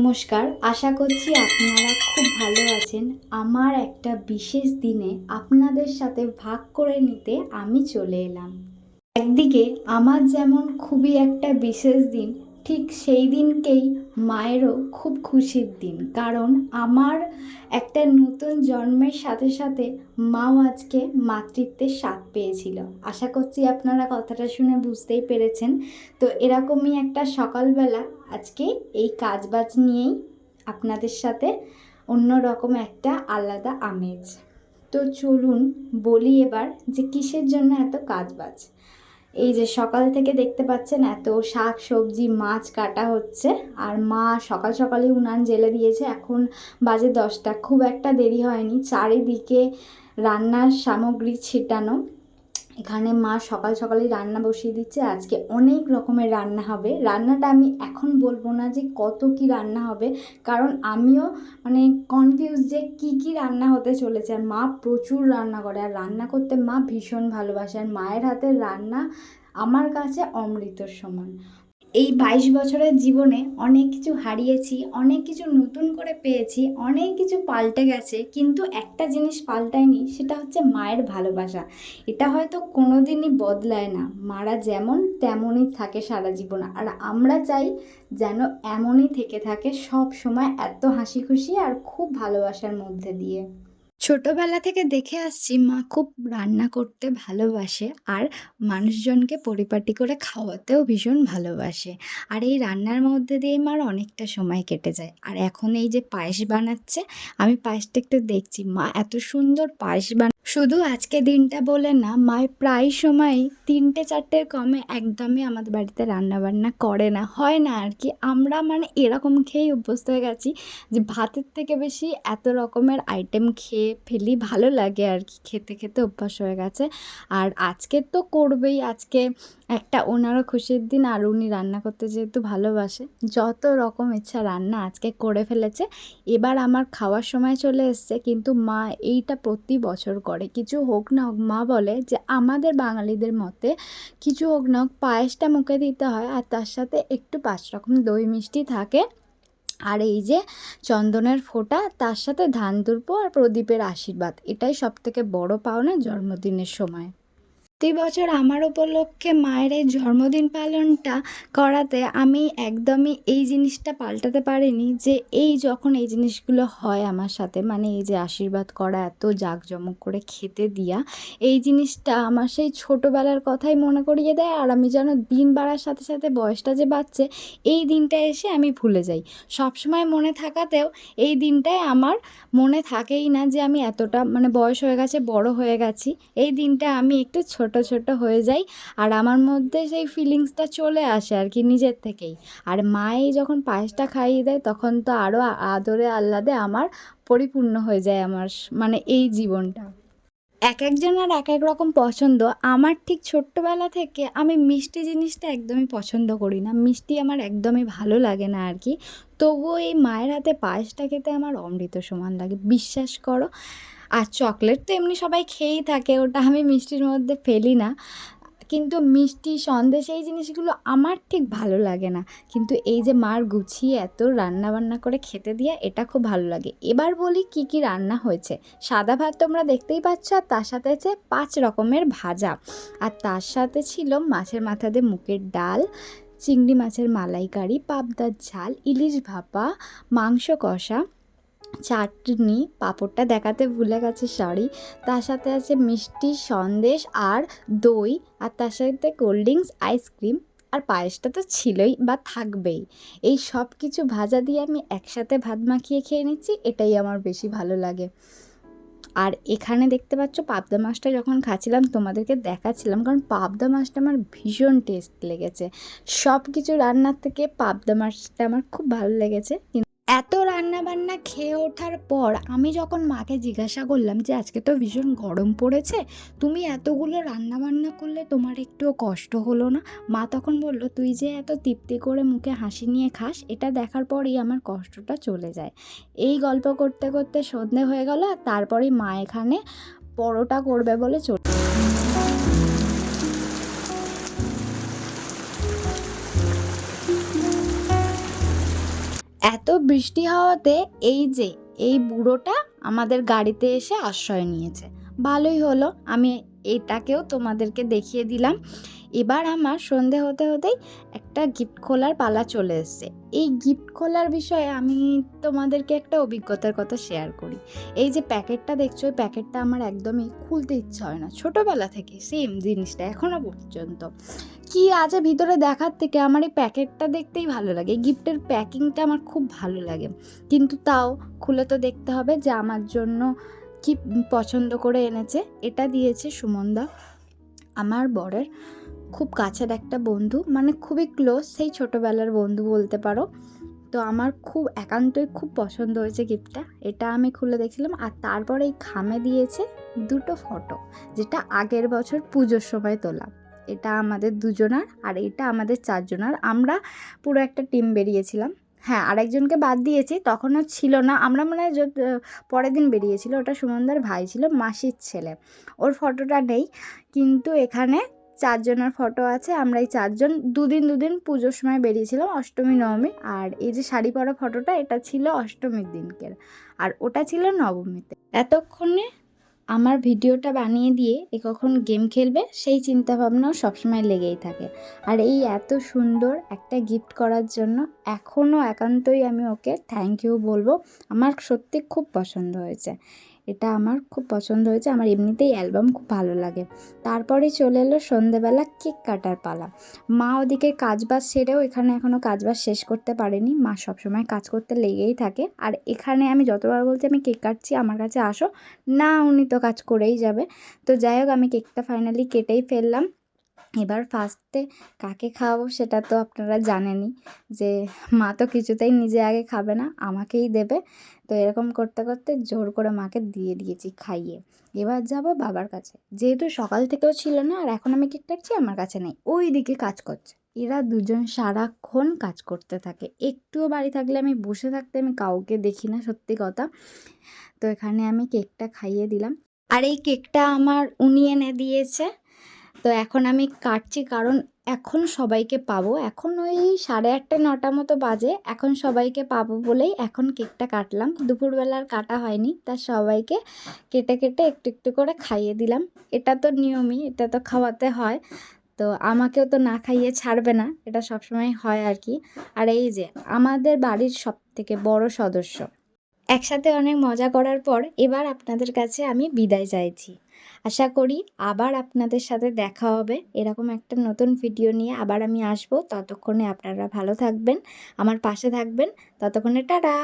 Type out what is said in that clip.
নমস্কার, আশা করছি আপনারা খুব ভালো আছেন। আমার একটা বিশেষ দিনে আপনাদের সাথে ভাগ করে নিতে আমি চলে এলাম। একদিকে আমার যেমন খুবই একটা বিশেষ দিন, ঠিক সেই দিনকেই মায়েরও খুব খুশির দিন, কারণ আমার একটা নতুন জন্মের সাথে সাথে মাও আজকে মাতৃত্বের স্বাদ পেয়েছিল। আশা করছি আপনারা কথাটা শুনে বুঝতেই পেরেছেন। তো এরকমই একটা সকালবেলা আজকে এই কাজবাজ নিয়েই আপনাদের সাথে অন্যরকম একটা আলাদা আমেজ। তো চলুন বলি এবার যে কিসের জন্য এত কাজবাজ। এই যে সকাল থেকে দেখতে পাচ্ছেন এত শাক সবজি মাছ কাটা হচ্ছে, আর মা সকাল সকালই উনান জ্বেলে দিয়েছে। এখন বাজে 10টা, খুব একটা দেরি হয়নি। চারিদিকে রান্নার সামগ্রী ছিটানো। এখানে মা সকাল সকালই রান্না বসিয়ে দিচ্ছে। আজকে অনেক রকমের রান্না হবে। রান্নাটা আমি এখন বলবো না যে কত কি রান্না হবে, কারণ আমিও কনফিউজ যে কি কি রান্না হতে চলেছে। আর মা প্রচুর রান্না করে, আর রান্না করতে মা ভীষণ ভালোবাসে। আর মায়ের হাতের রান্না আমার কাছে অমৃতর সমান। এই 22 বছরের জীবনে অনেক কিছু হারিয়েছি, অনেক কিছু নতুন করে পেয়েছি, অনেক কিছু পাল্টে গেছে, কিন্তু একটা জিনিস পাল্টায়নি, সেটা হচ্ছে মায়ের ভালোবাসা। এটা হয়তো কোনোদিনই বদলায় না। মারা যেমন তেমনই থাকে সারা জীবন, আর আমরা চাই যেন এমনই থেকে থাকে সব সময়, এত হাসি খুশি আর খুব ভালোবাসার মধ্যে দিয়ে। ছোটবেলা থেকে দেখে আসছি মা খুব রান্না করতে ভালোবাসে, আর মানুষজনকে পরিপাটি করে খাওয়াতেও ভীষণ ভালোবাসে। আর এই রান্নার মধ্যে দিয়েই মার অনেকটা সময় কেটে যায়। আর এখন এই যে পায়েস বানাচ্ছে, আমি পায়েসটা একটু দেখছি, মা এত সুন্দর পায়েস শুধু আজকে দিনটা বলে না, মায়ের প্রায় সময় 3টে 4টের কমে একদমই আমাদের বাড়িতে রান্না বান্না করে না, হয় না আর কি। আমরা এরকম খেয়েই অভ্যস্ত হয়ে গেছি যে ভাতের থেকে বেশি এত রকমের আইটেম খেয়ে ফেলি, ভালো লাগে আর কি, খেতে খেতে অভ্যাস হয়ে গেছে। আর আজকে তো করবেই, আজকে একটা ওনারও খুশির দিন, আর উনি রান্না করতে যেহেতু ভালোবাসে, যত রকম ইচ্ছা রান্না আজকে করে ফেলেছে। এবার আমার খাওয়ার সময় চলে এসছে, কিন্তু মা এইটা প্রতি বছর করে। কিছু হোক না হোক, মা বলে যে আমাদের বাঙালিদের মতে কিছু হোক না হোক পায়েসটা মুখে দিতে হয়, আর তার সাথে একটু 5 রকম দই মিষ্টি থাকে, আর এই যে চন্দনের ফোঁটা, তার সাথে ধান দুর্ব আর প্রদীপের আশীর্বাদ। এটাই সবথেকে বড় পাওনা জন্মদিনের সময়। প্রতি বছর আমার উপলক্ষে মায়ের এই জন্মদিন পালনটা করাতে আমি একদমই এই জিনিসটা পাল্টাতে পারিনি, যে যখন এই জিনিসগুলো হয় আমার সাথে, এই যে আশীর্বাদ করা, এত জাঁকজমক করে খেতে দেওয়া, এই জিনিসটা আমার সেই ছোটোবেলার কথাই মনে করিয়ে দেয়। আর আমি যেন দিন বাড়ার সাথে সাথে বয়সটা যে বাড়ছে, এই দিনটা এসে আমি ভুলে যাই। সবসময় মনে থাকাতেও এই দিনটায় আমার মনে থাকেই না যে আমি এতটা বয়স হয়ে গেছে, বড় হয়ে গেছি। এই দিনটা আমি একটু ছোট ছোট হয়ে যাই, আর আমার মধ্যে সেই ফিলিংসটা চলে আসে আর কি নিজের থেকেই। আর মায়েই যখন পায়েসটা খাইয়ে দেয়, তখন তো আরও আদরে আহ্লাদে আমার পরিপূর্ণ হয়ে যায় আমার এই জীবনটা। এক একজনের এক এক রকম পছন্দ। আমার ঠিক ছোট্টবেলা থেকে আমি মিষ্টি জিনিসটা একদমই পছন্দ করি না, মিষ্টি আমার একদমই ভালো লাগে না আর কি। তবুও এই মায়ের হাতে পায়েসটা খেতে আমার অমৃত সমান লাগে, বিশ্বাস করো। আর চকলেট তো এমনি সবাই খেয়েই থাকে, ওটা আমি মিষ্টির মধ্যে ফেলি না, কিন্তু মিষ্টি সন্দেশ এই জিনিসগুলো আমার ঠিক ভালো লাগে না। কিন্তু এই যে মার গুছিয়ে এত রান্না বান্না করে খেতে দেওয়া, এটা খুব ভালো লাগে। এবার বলি কি কি রান্না হয়েছে। সাদা ভাত তোমরা দেখতেই পাচ্ছ, আর তার সাথে আছে 5 রকমের ভাজা, আর তার সাথে ছিল মাছের মাথা দিয়ে মুগের ডাল, চিংড়ি মাছের মালাইকারি, পাবদার ঝাল, ইলিশ ভাপা, মাংস কষা, চাটনি, পাঁপড়টা দেখাতে ভুলে গেছি, সরি। তার সাথে আছে মিষ্টি সন্দেশ আর দই, আর তার সাথে কোল্ড ড্রিঙ্কস, আইসক্রিম, আর পায়েসটা তো ছিলই বা থাকবেই। এই সব কিছু ভাজা দিয়ে আমি একসাথে ভাত মাখিয়ে খেয়ে নিচ্ছি, এটাই আমার বেশি ভালো লাগে। আর এখানে দেখতে পাচ্ছ পাবদা মাছটা যখন খাচ্ছিলাম তোমাদেরকে দেখাচ্ছিলাম, কারণ পাবদা মাছটা আমার ভীষণ টেস্ট লেগেছে। সব কিছু রান্নার থেকে পাবদা মাছটা আমার খুব ভালো লেগেছে। এত রান্না বান্না খেয়ে ওঠার পর আমি যখন মাকে জিজ্ঞাসা করলাম যে আজকে তো ভীষণ গরম পড়েছে, তুমি এতগুলো রান্না বান্না করলে তোমার একটুও কষ্ট হলো না? মা তখন বলল, তুই যে এত তৃপ্তি করে মুখে হাসি নিয়ে খাস, এটা দেখার পরই আমার কষ্টটা চলে যায়। এই গল্প করতে করতে সন্ধে হয়ে গেল, আর তারপরেই মা এখানে পরোটা করবে বলে চলে। এত বৃষ্টি হওয়াতে এই বুড়োটা আমাদের গাড়িতে এসে আশ্রয় নিয়েছে। ভালোই হলো, আমি এটাকেও তোমাদেরকে দেখিয়ে দিলাম। এবার আমার সন্ধে হতে হতেই একটা গিফট খোলার পালা চলে এসছে। এই গিফট খোলার বিষয়ে আমি তোমাদেরকে একটা অভিজ্ঞতার কথা শেয়ার করি। এই যে প্যাকেটটা দেখছো, ওই প্যাকেটটা আমার একদমই খুলতে ইচ্ছা হয় না, ছোটোবেলা থেকে সেম জিনিসটা এখনও পর্যন্ত। কি আছে ভিতরে দেখার থেকে আমার এই প্যাকেটটা দেখতেই ভালো লাগে, গিফটের প্যাকিংটা আমার খুব ভালো লাগে। কিন্তু তাও খুলে তো দেখতে হবে যে আমার জন্য কি পছন্দ করে এনেছে। এটা দিয়েছে সুমনদা, আমার বরের খুব কাছের একটা বন্ধু, মানে খুবই ক্লোজ, সেই ছোটোবেলার বন্ধু বলতে পারো। তো আমার খুব একান্তই খুব পছন্দ হয়েছে গিফটটা। এটা আমি খুলে দেখছিলাম, আর তারপরে এই খামে দিয়েছে দুটো ফটো, যেটা আগের বছর পুজোর সময় তোলা। এটা আমাদের দুজনার আর এটা আমাদের চারজনার, আমরা পুরো একটা টিম বেরিয়েছিলাম। হ্যাঁ, আরেকজনকে বাদ দিয়েছি, তখনও ছিল না, আমরা মনে হয় পরের দিন বেরিয়েছিল, ওটা সুমনদার ভাই ছিল, মাসির ছেলে, ওর ফটোটা নেই। কিন্তু এখানে চারজনের ফটো আছে, আমরা এই চারজন দুদিন পুজোর সময় বেরিয়েছিলাম, অষ্টমী নবমী। আর এই যে শাড়ি পরা ফটোটা, এটা ছিল অষ্টমীর দিনকের, আর ওটা ছিল নবমীতে। এতক্ষণে আমার ভিডিওটা বানিয়ে দিয়ে এ কখন গেম খেলবে সেই চিন্তাভাবনাও সবসময় লেগেই থাকে। আর এই এত সুন্দর একটা গিফট করার জন্য এখনও একান্তই আমি ওকে থ্যাংক ইউ বলবো। আমার সত্যি খুব পছন্দ হয়েছে, এটা আমার খুব পছন্দ হয়েছে। আমার এমনিতেই অ্যালবাম খুব ভালো লাগে। তারপরে চলে এলো সন্ধেবেলা কেক কাটার পালা। মা ওদিকে কাজবাজ সেরেও এখানে এখনও কাজবাজ শেষ করতে পারেনি। মা সবসময় কাজ করতে লেগেই থাকে। আর এখানে আমি যতবার বলছি আমি কেক কাটছি, আমার কাছে আসো, না উনি তো কাজ করেই যাবে। তো যাই হোক, আমি কেকটা ফাইনালি কেটেই ফেললাম। এবার ফার্স্টে কাকে খাওয়াবো সেটা তো আপনারা জানেনই, যে মা তো কিছুতেই নিজে আগে খাবে না, আমাকেই দেবে। তো এরকম করতে করতে জোর করে মাকে দিয়ে দিয়েছি খাইয়ে। এবার যাব বাবার কাছে, যেহেতু সকাল থেকেও ছিল না, আর এখন আমি কেক কাটছি, আমার কাছে নেই, ওই দিকে কাজ করছে। এরা দুজন সারাক্ষণ কাজ করতে থাকে, একটুও বাড়ি থাকলে আমি বসে থাকতে আমি কাউকে দেখি না, সত্যি কথা। তো এখানে আমি কেকটা খাইয়ে দিলাম, আর এই কেকটা আমার উনি এনে দিয়েছে। তো এখন আমি কাটছি, কারণ এখন সবাইকে পাবো, এখন ওই 8:30 9টা মতো বাজে, এখন সবাইকে পাবো বলেই এখন কেকটা কাটলাম। দুপুরবেলার কাটা হয়নি, তা সবাইকে কেটে কেটে একটু একটু করে খাইয়ে দিলাম। এটা তো নিয়মই, এটা তো খাওয়াতে হয়, তো আমাকেও তো না খাইয়ে ছাড়বে না, এটা সবসময় হয় আর কি। আর এই যে আমাদের বাড়ির সবথেকে বড় সদস্য, একসাথে অনেক মজা করার পর এবার আপনাদের কাছে আমি বিদায় চাইছি। আশা করি আবার আপনাদের সাথে দেখা হবে, এরকম একটা নতুন ভিডিও নিয়ে আবার আমি আসবো। ততক্ষণে আপনারা ভালো থাকবেন, আমার পাশে থাকবেন। ততক্ষণে টাটা।